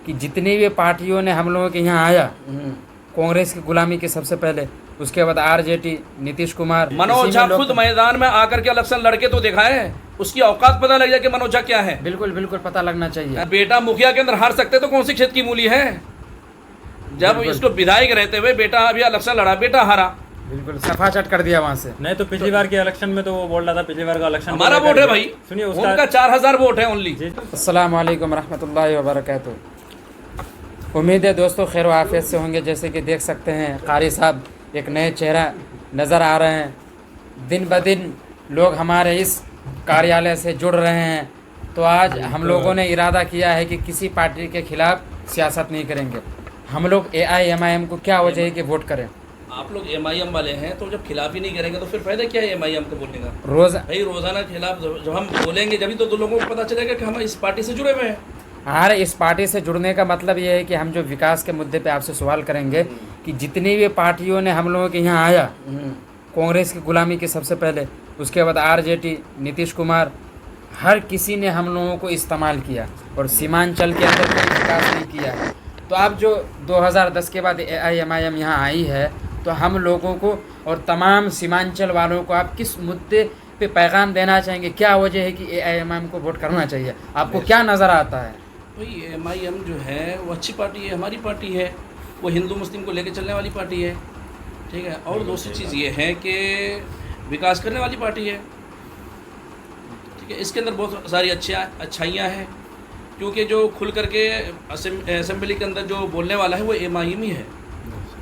कि जितनी भी पार्टियों ने हम लोगों के यहाँ आया, कांग्रेस की गुलामी के सबसे पहले, उसके बाद आरजेडी, नीतीश कुमार, मनोज झा खुद मैदान में आकर के इलेक्शन लड़के तो दिखाए, उसकी औकात पता लग जाए कि मनोज झा क्या है। बिल्कुल बिल्कुल पता लगना चाहिए। बेटा मुखिया के अंदर हार सकते तो कौन सी क्षेत्र की मूली है? जब इसको विधायक रहते हुए बेटा अभी इलेक्शन लड़ा, बेटा हारा, बिल्कुल सफा चट कर दिया वहाँ से। नहीं तो पिछली बार के इलेक्शन में तो वो बोल रहा था, पिछली बार का इलेक्शन हमारा वोट है भाई, सुनिए उनका 4000 वोट है ओनली। अस्सलाम वालेकुम रहमतुल्लाहि व बरकातुहू। उम्मीद है दोस्तों खैर व आफियत से होंगे। जैसे कि देख सकते हैं कारी साहब एक नए चेहरा नज़र आ रहे हैं। दिन ब दिन लोग हमारे इस कार्यालय से जुड़ रहे हैं। तो आज हम लोगों ने इरादा किया है कि किसी पार्टी के खिलाफ सियासत नहीं करेंगे। हम लोग AIMIM को क्या वजह है कि वोट करें। आप लोग MIM वाले हैं तो जब खिलाफ ही नहीं करेंगे तो फिर फायदा क्या है MIM को बोलने का? रोजाना खिलाफ जब हम बोलेंगे जब तो लोगों को पता चलेगा कि हम इस पार्टी से जुड़े हुए हैं। हर इस पार्टी से जुड़ने का मतलब ये है कि हम जो विकास के मुद्दे पे आपसे सवाल करेंगे कि जितनी भी पार्टियों ने हम लोगों के यहाँ आया, कांग्रेस की गुलामी के सबसे पहले, उसके बाद आरजेडी, नीतीश कुमार, हर किसी ने हम लोगों को इस्तेमाल किया और सीमांचल के अंदर कोई विकास नहीं किया। तो अब जो 2010 के बाद AIMIM यहाँ आई है, तो हम लोगों को और तमाम सीमांचल वालों को आप किस मुद्दे पे पैगाम देना चाहेंगे? क्या वजह है कि AIMIM को वोट करना चाहिए? आपको क्या नज़र आता है? भाई MIM जो है वो अच्छी पार्टी है, हमारी पार्टी है, वो हिंदू मुस्लिम को लेकर चलने वाली पार्टी है, ठीक है। और दूसरी चीज़ ये है कि विकास करने वाली पार्टी है, ठीक है। इसके अंदर बहुत सारी अच्छाइयाँ हैं, क्योंकि जो खुल करके असेंबली के अंदर जो बोलने वाला है वो MIM ही है।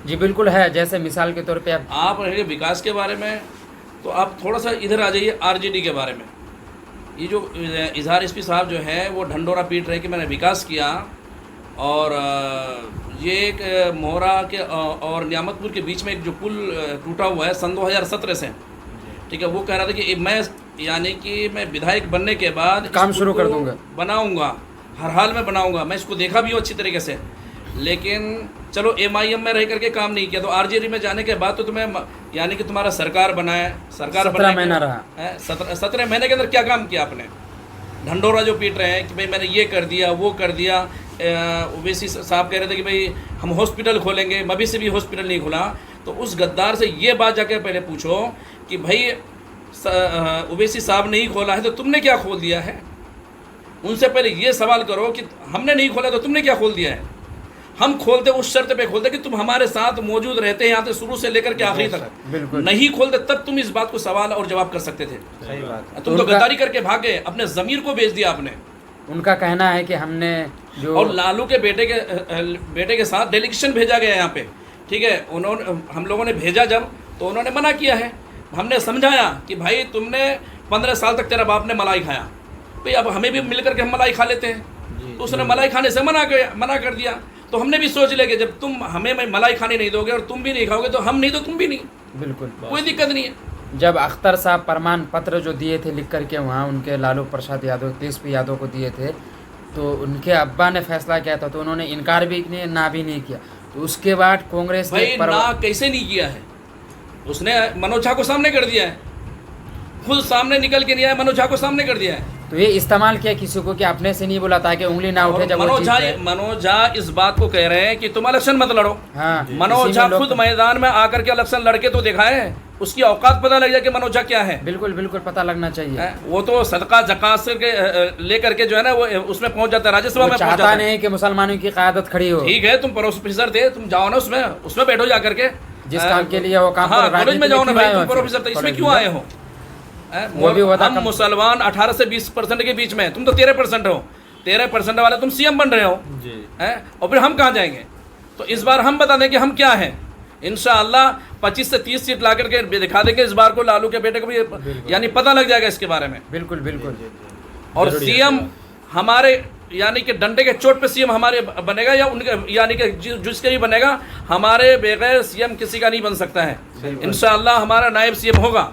जी बिल्कुल है। जैसे मिसाल के तौर पे आप रहेंगे विकास के बारे में, तो आप थोड़ा सा इधर आ जाइए RJD के बारे में। ये जो इजहार SP साहब जो है वो ढंडोरा पीट रहे कि मैंने विकास किया, और ये एक मोहरा के और नियामतपुर के बीच में एक जो पुल टूटा हुआ है सन 2017 से, ठीक है, वो कह रहा था कि मैं यानी कि मैं विधायक बनने के बाद काम शुरू कर दूंगा, बनाऊंगा, हर हाल में बनाऊंगा। मैं इसको देखा भी हूँ अच्छी तरीके से, लेकिन चलो MIM में रह करके काम नहीं किया, तो RJD में जाने के बाद तो तुम्हें यानी कि तुम्हारा सरकार बनाए, सरकार 17 महीना रहा है, 17 महीने के अंदर क्या काम किया आपने? ढंडोरा जो पीट रहे हैं कि भाई मैंने ये कर दिया, वो कर दिया। ओवैसी साहब कह रहे थे कि भाई हम हॉस्पिटल खोलेंगे, मभी से भी हॉस्पिटल नहीं खुला। तो उस गद्दार से ये बात जाकर पहले पूछो कि भाई ओवैसी साहब ने ही खोला है तो तुमने क्या खोल दिया है? उनसे पहले ये सवाल करो कि हमने नहीं खोला तो तुमने क्या खोल दिया है? हम खोलते उस शर्त पे खोलते कि तुम हमारे साथ मौजूद रहते हैं यहाँ से शुरू से लेकर के आखिरी तक। बिल्कुल नहीं खोलते तब तुम इस बात को सवाल और जवाब कर सकते थे। सही बात। तुम तो गद्दारी करके भागे, अपने ज़मीर को बेच दिया आपने। उनका कहना है कि हमने जो और लालू के बेटे के साथ डेलीगेशन भेजा गया यहाँ पे, ठीक है। उन्होंने हम लोगों ने भेजा जब, तो उन्होंने मना किया है। हमने समझाया कि भाई तुमने 15 साल तक तेरा बाप ने मलाई खाया, भाई अब हमें भी मिल करके हम मलाई खा लेते हैं। तो उसने मलाई खाने से मना कर दिया। तो हमने भी सोच लिया कि जब तुम हमें मलाई खाने नहीं दोगे और तुम भी नहीं खाओगे तो हम नहीं तो तुम भी नहीं, बिल्कुल कोई दिक्कत नहीं है। जब अख्तर साहब प्रमाण पत्र जो दिए थे लिख करके वहाँ उनके लालू प्रसाद यादव, तेजस्वी यादव को दिए थे, तो उनके अब्बा ने फैसला किया था, तो उन्होंने इनकार भी नहीं, ना भी नहीं किया। तो उसके बाद कांग्रेस ने ना कैसे नहीं किया है? उसने मनोज झा को सामने कर दिया है, खुद सामने निकल के नहीं आया, मनोज झा को सामने कर दिया है। तो ये इस्तेमाल किया किसी को कि अपने से नहीं बोला ताकि उंगली ना उठे। जब मनोज झा इस बात को कह रहे हैं कि तुम इलेक्शन मत लड़ो। हाँ, मनोज झा खुद मैदान में आकर के इलेक्शन लड़के तो दिखाए, उसकी औकात पता लग जाए कि मनोज झा क्या है। बिल्कुल बिल्कुल पता लगना चाहिए। वो तो सदका ज़कात के लेकर के जो है ना वो उसमें पहुंच जाता है, राज्यसभा में पहुंच जाता है। नहीं कि मुसलमानों की क़यादत खड़ी हो। ठीक है, तुम प्रोफेसर थे, तुम जाओ ना उसमें बैठो जा करके, जिस काम के लिए वो काम, कॉलेज में जाओ ना भाई, तुम प्रोफेसर थे, इसमें क्यों आए हो? वो भी हम मुसलमान 18 से 20% के बीच में, तुम तो 13% हो, 13% वाले तुम CM बन रहे हो हैं, और फिर हम कहाँ जाएंगे? तो इस बार हम बता दें कि हम क्या हैं। इंशाअल्लाह 25 से 30 सीट ला करके दिखा देंगे इस बार को, लालू के बेटे को भी यानी पता लग जाएगा इसके बारे में। बिल्कुल बिल्कुल। और CM हमारे यानी कि डंडे के चोट पे CM हमारे बनेगा, या उनके यानी कि जिसके भी बनेगा, हमारे बगैर CM किसी का नहीं बन सकता है। इंशाअल्लाह हमारा नायब CM होगा।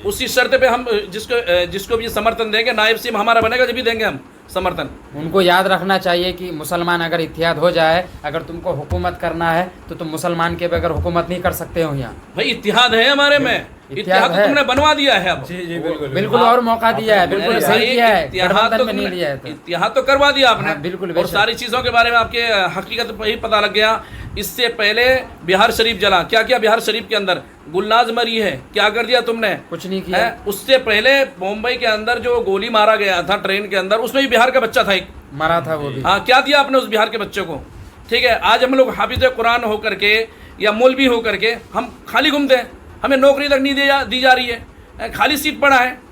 उसी शर्त पे हम जिसको भी समर्थन देंगे, नायब CM हमारा बनेगा, जब भी देंगे हम। समर्थन। उनको याद रखना चाहिए कि मुसलमान अगर इत्तेहाद हो जाए, अगर तुमको हुकूमत करना है तो तुम मुसलमान के बगैर हुकूमत नहीं कर सकते हो। यहाँ भाई इत्तेहाद है हमारे में, इत्तेहाद तो तुमने बनवा दिया है अब। जी जी बिल्कुल बिल्कुल, और मौका दिया है, बिल्कुल सही किया है, गठबंधन में नहीं लिया है तो। इत्तेहाद तो करवा दिया आपने। हाँ, बिल्कुल, और बेशक। सारी चीज़ों के बारे में आपके हकीकत ही पता लग गया। इससे पहले बिहार शरीफ जला, क्या किया बिहार शरीफ के अंदर? गुलनाज मरी है, क्या कर दिया तुमने? कुछ नहीं किया। उससे पहले मुंबई के अंदर जो गोली मारा गया था ट्रेन के अंदर, उसमें भी बिहार का बच्चा था एक, मरा था वो भी। हाँ, क्या दिया आपने उस बिहार के बच्चे को? ठीक है, आज हम लोग हाफिज कुरान होकर के या मौलवी होकर के हम खाली घूमते हैं, हमें नौकरी तक नहीं दी जा रही है, खाली सीट पड़ा है।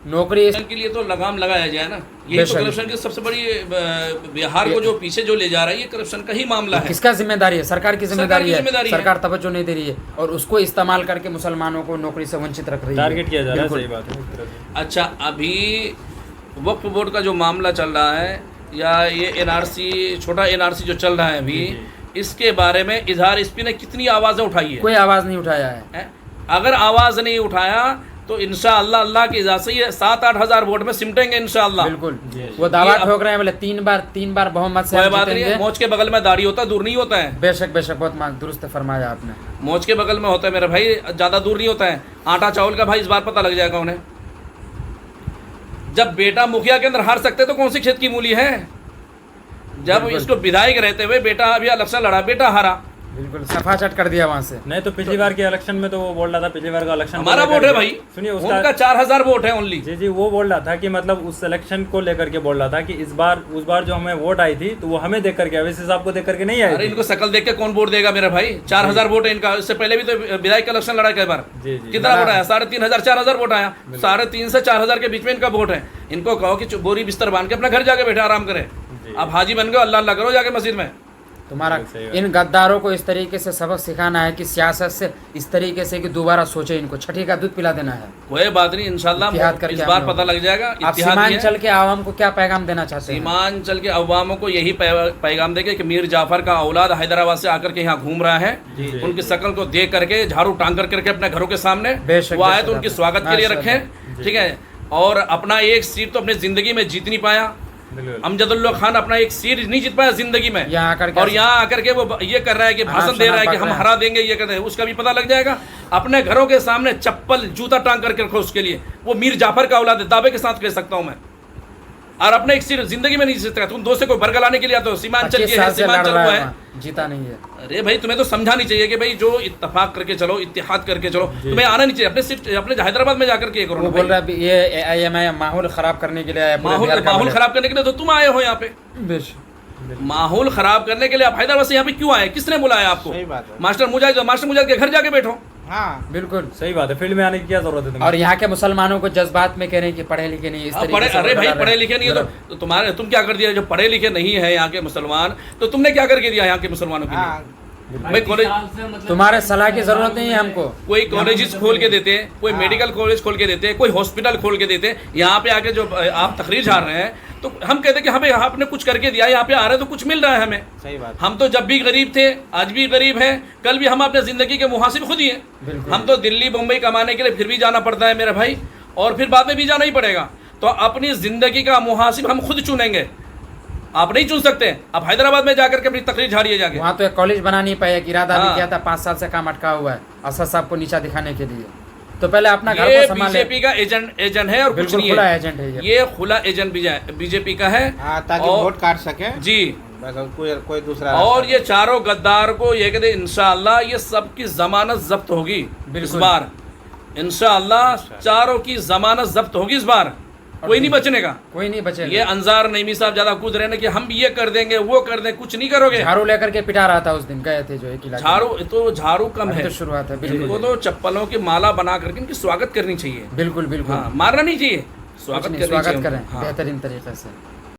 नौकरी के लिए तो लगाम लगाया जाए ना, यही तो करप्शन की सबसे बड़ी बिहार को जो पीछे जो ले जा रहा है, ये करप्शन का ही मामला है। किसका जिम्मेदारी है? सरकार की जिम्मेदारी है। जिम्मेदारी है। सरकार तवज्जो नहीं दे रही है और उसको इस्तेमाल करके मुसलमानों को नौकरी से वंचित रख रही है, टारगेट किया जा रहा है। बिल्कुल। सही बात है एक तरह से। अच्छा, अभी वक्फ बोर्ड का जो मामला चल रहा है या ये एनआरसी, छोटा एनआरसी जो चल रहा है अभी, इसके बारे में इजहार इस्पी ने कितनी आवाज़ें उठाई है? कोई आवाज़ नहीं उठाया है। अगर आवाज़ नहीं उठाया तो इंशाअल्लाह अल्लाह की इजाज़त से ये 7-8 हज़ार वोट में सिमटेंगे इंशाअल्लाह। बिल्कुल, वो दावा ठोक रहे हैं, बोले 3 बार बहुमत से कोई हम बात नहीं है, जीतेंगे। मौज के बगल में दाढ़ी होता है, दूर नहीं होता है। बेशक बेशक, बहुत दुरुस्त फरमाया आपने। मौज के बगल में होता है मेरा भाई, ज़्यादा दूर नहीं होता है। आटा चावल का भाई इस बार पता लग जाएगा उन्हें। जब बेटा मुखिया के अंदर हार सकते तो कौन सी खेत की मूली है? जब इसको विधायक रहते हुए बेटा अभी इलेक्शन लड़ा, बेटा हारा, बिल्कुल सफा चट कर दिया वहाँ से। नहीं तो पिछली बार के इलेक्शन में तो वो बोल रहा था, पिछली बार का इलेक्शन हमारा वोट है भाई, सुनिए उनका 4000 वोट है ओनली। जी जी, वो बोल रहा था कि मतलब उस इलेक्शन को लेकर के बोल रहा था कि इस बार उस बार जो हमें वोट आई थी तो वो हमें देख करके, वैसे साहब को देख करके नहीं आई अरे थी। इनको शकल देख के कौन वोट देगा मेरा भाई? 4000 वोट है इनका। इससे पहले भी तो विधायक का इलेक्शन लड़ा कई बार। जी जी, कितना वोट आया? 3500 4000 वोट आया। 3.5 से 4000 के बीच में इनका वोट है। इनको कहो कि बोरी बिस्तर बांध के अपना घर जाके बैठे आराम करें। अब हाजी बन गए, अल्लाह अल्लाह करो जाके मस्जिद में। तुम्हारा इन गद्दारों को इस तरीके से सबक सिखाना है कि सियासत से इस तरीके से कि दोबारा सोचे, इनको छठी का दूध पिला देना है। कोई बात नहीं, इंशाल्लाह इस बार पता लग जाएगा। आप सीमांचल के आवाम को क्या पैगाम देना चाहते हैं? सीमांचल के अवामों को यही पैगाम देंगे कि मीर जाफर का औलाद हैदराबाद से आकर के यहाँ घूम रहा है, उनकी शक्ल को देख करके झाड़ू टांग करके अपने घरों के सामने वो आए तो उनके स्वागत के लिए रखें, ठीक है। और अपना एक सीट तो अपनी जिंदगी में जीत नहीं पाया, अमजदुल्ला खान अपना एक सीट नहीं जीत पाया जिंदगी में, और यहाँ आकर के वो ये कर रहा है कि भाषण दे रहा है कि हम हरा देंगे, ये कहते हैं। उसका भी पता लग जाएगा। अपने घरों के सामने चप्पल जूता टांग करके रखो उसके लिए। वो मीर जाफर का औलाद है, दावे के साथ कह सकता हूँ मैं। और अपने एक सीट जिंदगी में नहीं जीत सकता। तुम दोस्त को बरगलाने लाने के लिए आते हो, सीमांचल ये है, सीमांचल वो है, जीता नहीं है। अरे भाई तुम्हें तो समझा नहीं चाहिए कि भाई जो इत्तेफाक करके चलो, इत्तेहाद करके चलो, तुम्हें आना नहीं चाहिए। अपने सिर्फ अपने हैदराबाद में जाकर के करो। वो बोल रहा है ये AMI माहौल खराब करने के लिए आया, माहौल खराब करने के लिए तो तुम आए हो यहाँ पे। माहौल खराब करने के लिए आप हैदराबाद से यहाँ पे क्यों आए? किसने बुलाया आपको? मास्टर मुजाहिद के घर जाके बैठो। हाँ बिल्कुल सही बात है, फील्ड में आने की क्या जरूरत है? और यहाँ के मुसलमानों को जज्बात में कह रहे हैं कि पढ़े लिखे नहीं, इस तरीके से। अरे भाई पढ़े लिखे नहीं है तो तुम क्या कर दिया? जो पढ़े लिखे नहीं है यहाँ के मुसलमान, तो तुमने क्या करके दिया यहाँ के मुसलमानों के लिए? भाई कॉलेज, तुम्हारे सलाह की जरूरत नहीं है हमको। कोई कॉलेजेस खोल के देते हैं, कोई मेडिकल कॉलेज खोल के देते हैं, कोई हॉस्पिटल खोल के देते हैं। यहाँ पे आके जो आप तकरीर झाड़ रहे हैं तो हम कहते हैं कि हमें आपने कुछ करके दिया, यहाँ पे आ रहे हैं तो कुछ मिल रहा है हमें। सही बात। हम तो जब भी गरीब थे, आज भी गरीब हैं, कल भी हम अपने ज़िंदगी के मुहासिब खुद ही हैं। हम तो दिल्ली मुंबई कमाने के लिए फिर भी जाना पड़ता है मेरा भाई, और फिर बाद में भी जाना ही पड़ेगा। तो अपनी ज़िंदगी का मुहासिब हम खुद चुनेंगे, आप नहीं चुन सकते। आप हैदराबाद में जाकर के अपनी तकरीर झाड़िए जाके। वहाँ तो एक कॉलेज बना नहीं पाया, इरादा भी किया था, 5 साल से काम अटका हुआ है असद साहब को नीचा दिखाने के लिए। तो पहले अपना घर को संभाले। बीजेपी का एजेंट है और कुछ नहीं खुला है। एजेंट है ये खुला एजेंट बीजेपी का है, ताकि वोट काट सके जी। कोई दूसरा। और ये चारों गद्दार को ये कहते इंशाअल्लाह ये सबकी जमानत जब्त होगी इस बार। इंशाअल्लाह चारों की जमानत जब्त होगी इस बार, कोई नहीं बचने का, कोई नहीं बचेगा। ये अंजार नईमी साहब ज्यादा कूद रहे ना कि हम ये कर देंगे वो कर देंगे, कुछ नहीं करोगे। झाड़ू लेकर के पिटा रहा था उस दिन, गए थे जो एक इलाके। झाड़ू कम है, तो शुरुआत है। इनको तो चप्पलों की माला बना करके इनकी स्वागत करनी चाहिए। बिल्कुल बिल्कुल, मारना नहीं चाहिए, स्वागत करें बेहतरीन तरीके से।